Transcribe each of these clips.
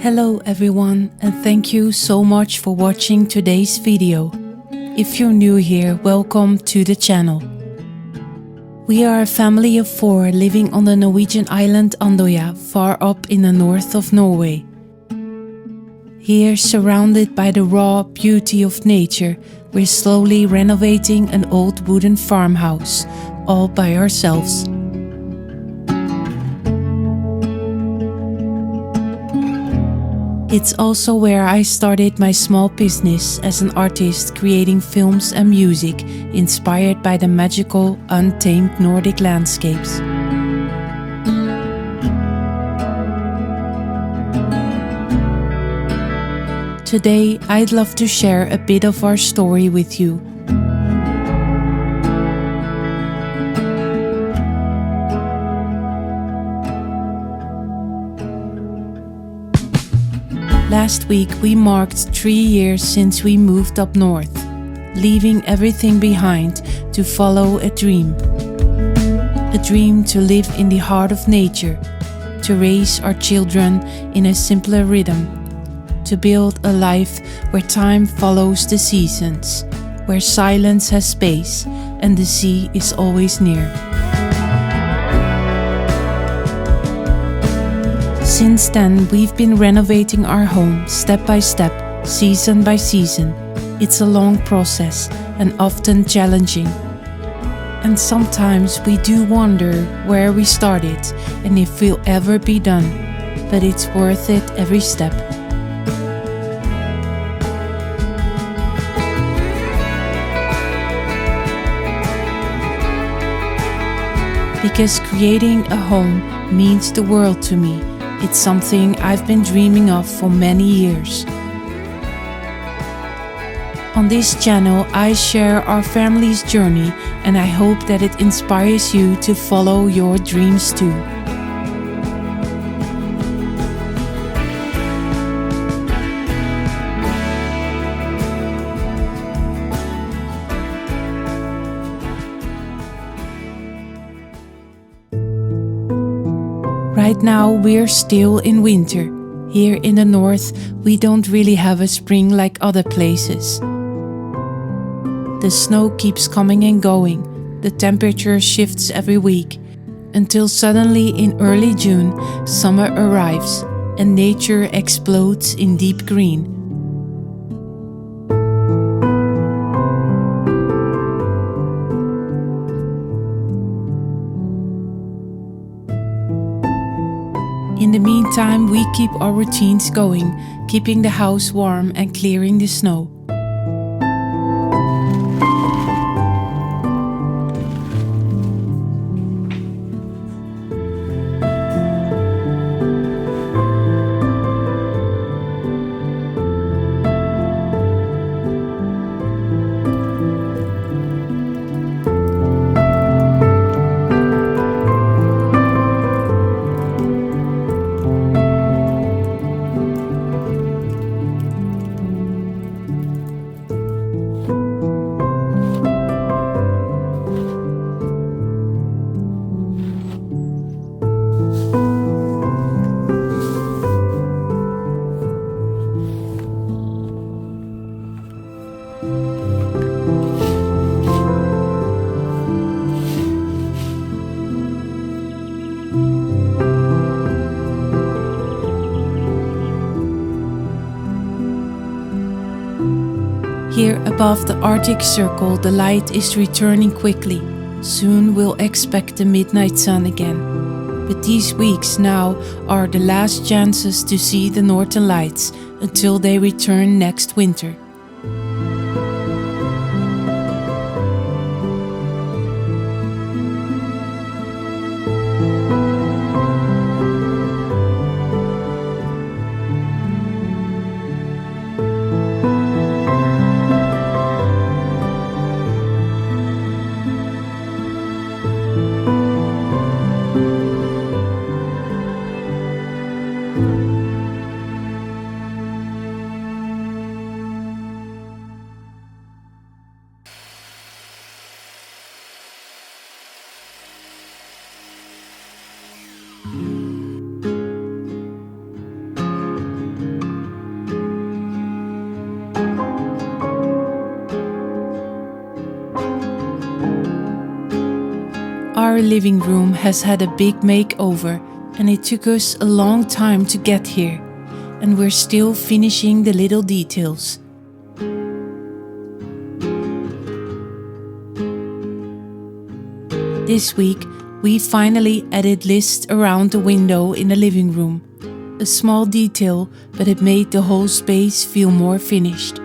Hello everyone, and thank you so much for watching today's video. If you're new here, welcome to the channel. We are a family of 4 living on the Norwegian island Andøya, far up in the north of Norway. Here, surrounded by the raw beauty of nature, we're slowly renovating an old wooden farmhouse, all by ourselves. It's also where I started my small business as an artist, creating films and music inspired by the magical, untamed Nordic landscapes. Today, I'd love to share a bit of our story with you. Last week we marked 3 years since we moved up north, leaving everything behind to follow a dream. A dream to live in the heart of nature, to raise our children in a simpler rhythm, to build a life where time follows the seasons, where silence has space and the sea is always near. Since then, we've been renovating our home step by step, season by season. It's a long process and often challenging. And sometimes we do wonder where we started and if we'll ever be done, but it's worth it every step. Because creating a home means the world to me. It's something I've been dreaming of for many years. On this channel, I share our family's journey, and I hope that it inspires you to follow your dreams too. Right now we're still in winter. Here in the north we don't really have a spring like other places. The snow keeps coming and going, the temperature shifts every week, until suddenly in early June summer arrives and nature explodes in deep green. In the meantime, we keep our routines going, keeping the house warm and clearing the snow. Here above the Arctic Circle, the light is returning quickly. Soon we'll expect the midnight sun again. But these weeks now are the last chances to see the northern lights until they return next winter. Our living room has had a big makeover, and it took us a long time to get here, and we're still finishing the little details. This week, we finally added lists around the window in the living room. A small detail, but it made the whole space feel more finished.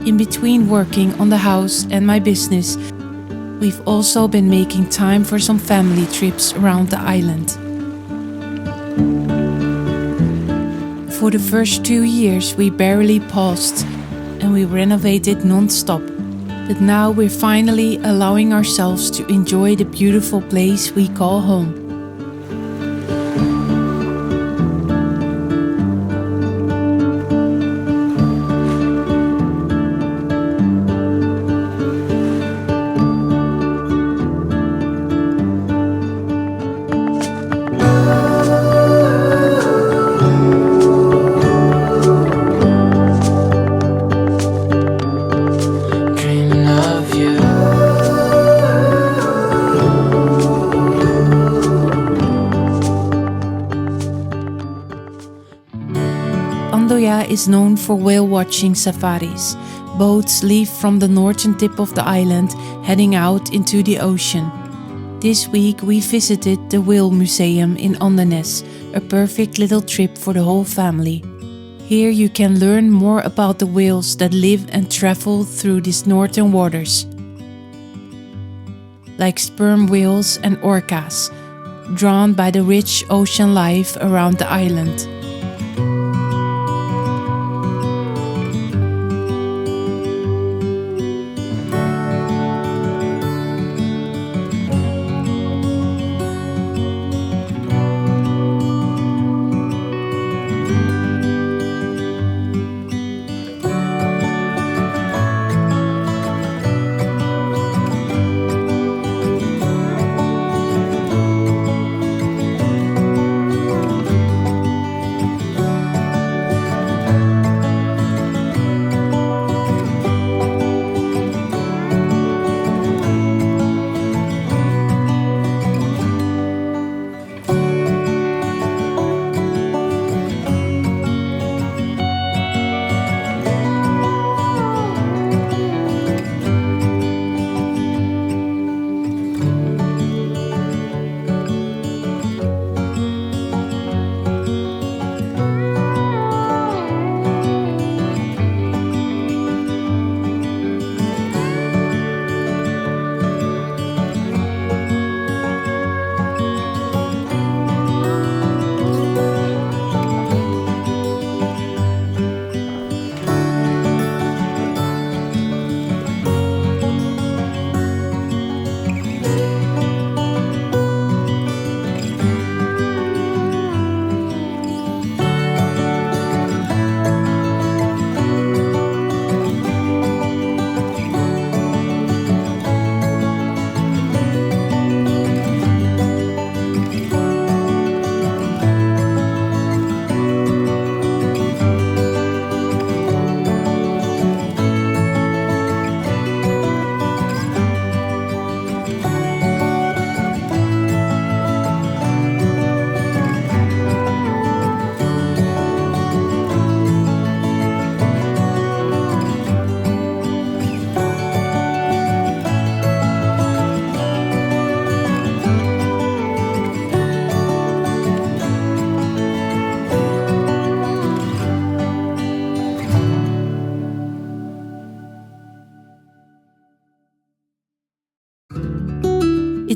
In between working on the house and my business, we've also been making time for some family trips around the island. For the first 2 years we barely paused and we renovated non-stop, but now we're finally allowing ourselves to enjoy the beautiful place we call home. Andøya is known for whale-watching safaris. Boats leave from the northern tip of the island, heading out into the ocean. This week we visited the Whale Museum in Andøya, a perfect little trip for the whole family. Here you can learn more about the whales that live and travel through these northern waters, like sperm whales and orcas, drawn by the rich ocean life around the island.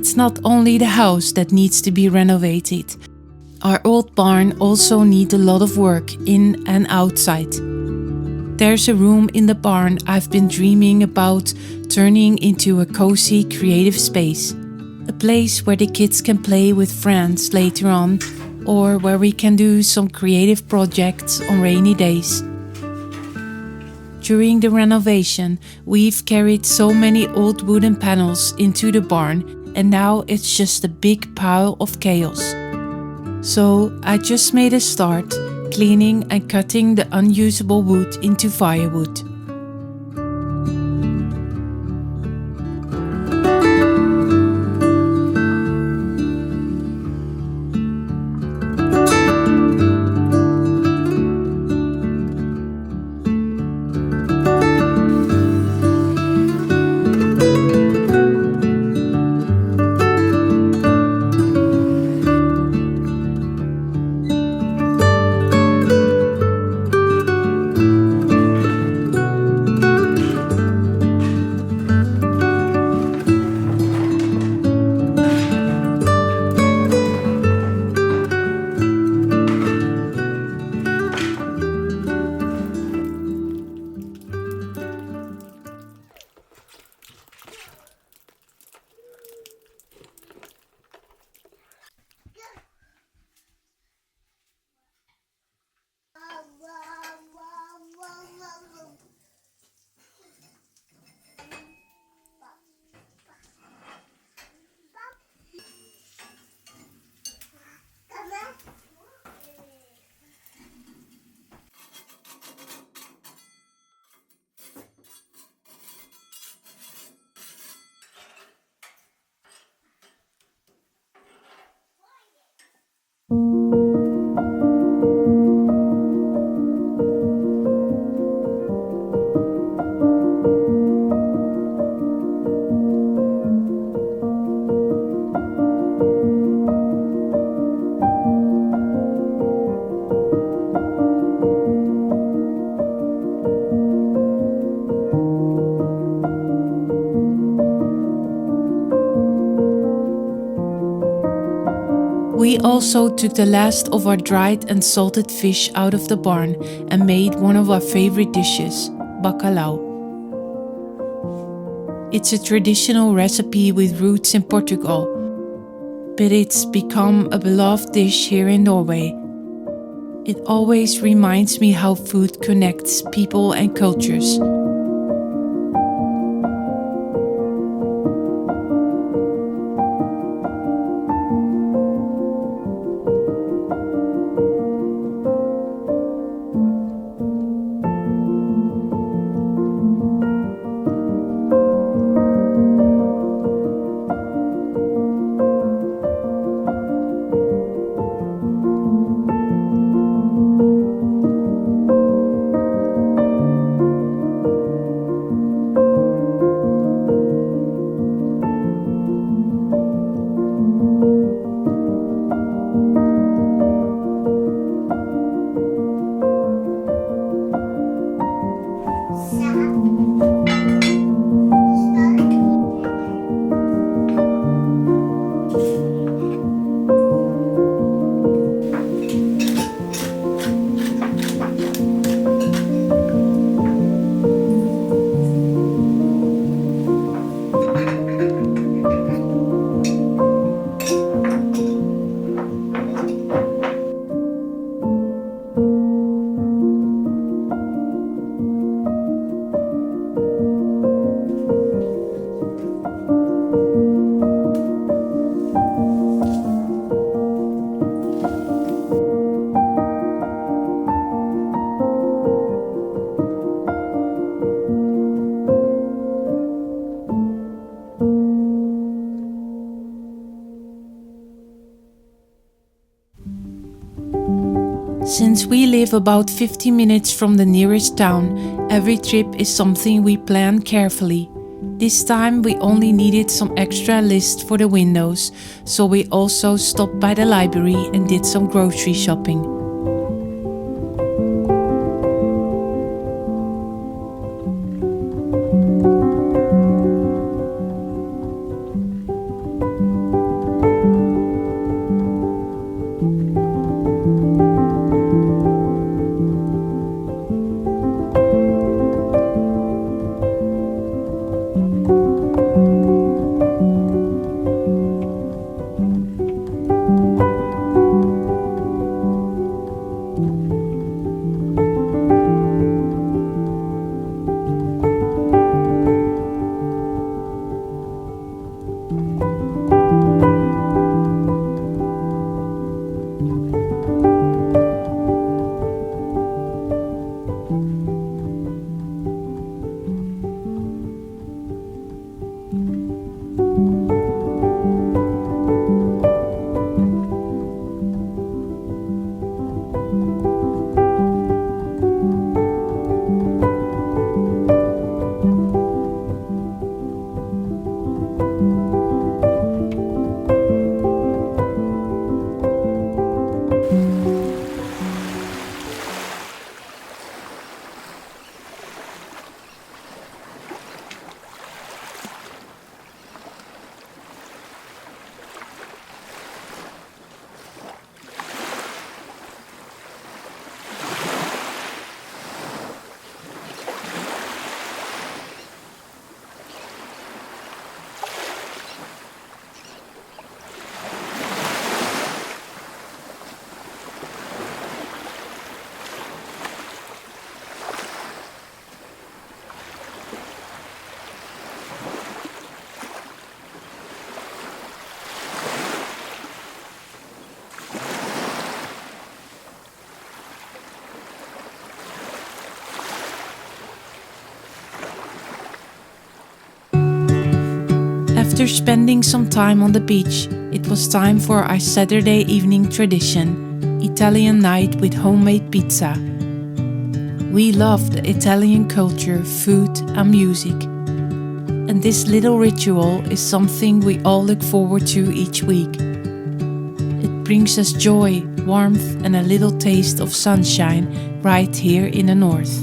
It's not only the house that needs to be renovated. Our old barn also needs a lot of work in and outside. There's a room in the barn I've been dreaming about turning into a cozy creative space. A place where the kids can play with friends later on, or where we can do some creative projects on rainy days. During the renovation, we've carried so many old wooden panels into the barn, and now it's just a big pile of chaos. So I just made a start, cleaning and cutting the unusable wood into firewood. We also took the last of our dried and salted fish out of the barn and made one of our favorite dishes, bacalhau. It's a traditional recipe with roots in Portugal, but it's become a beloved dish here in Norway. It always reminds me how food connects people and cultures. Since we live about 50 minutes from the nearest town, every trip is something we plan carefully. This time we only needed some extra list for the windows, so we also stopped by the library and did some grocery shopping. After spending some time on the beach, it was time for our Saturday evening tradition, Italian night with homemade pizza. We love the Italian culture, food and music. And this little ritual is something we all look forward to each week. It brings us joy, warmth and a little taste of sunshine right here in the north.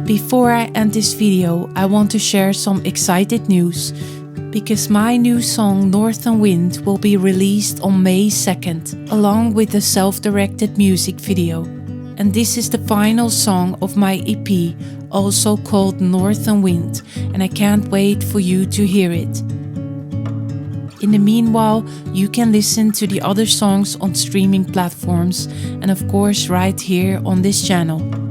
Before I end this video, I want to share some excited news, because my new song Northern Wind will be released on May 2nd, along with a self-directed music video. And this is the final song of my EP, also called Northern Wind, and I can't wait for you to hear it. In the meanwhile, you can listen to the other songs on streaming platforms and of course right here on this channel.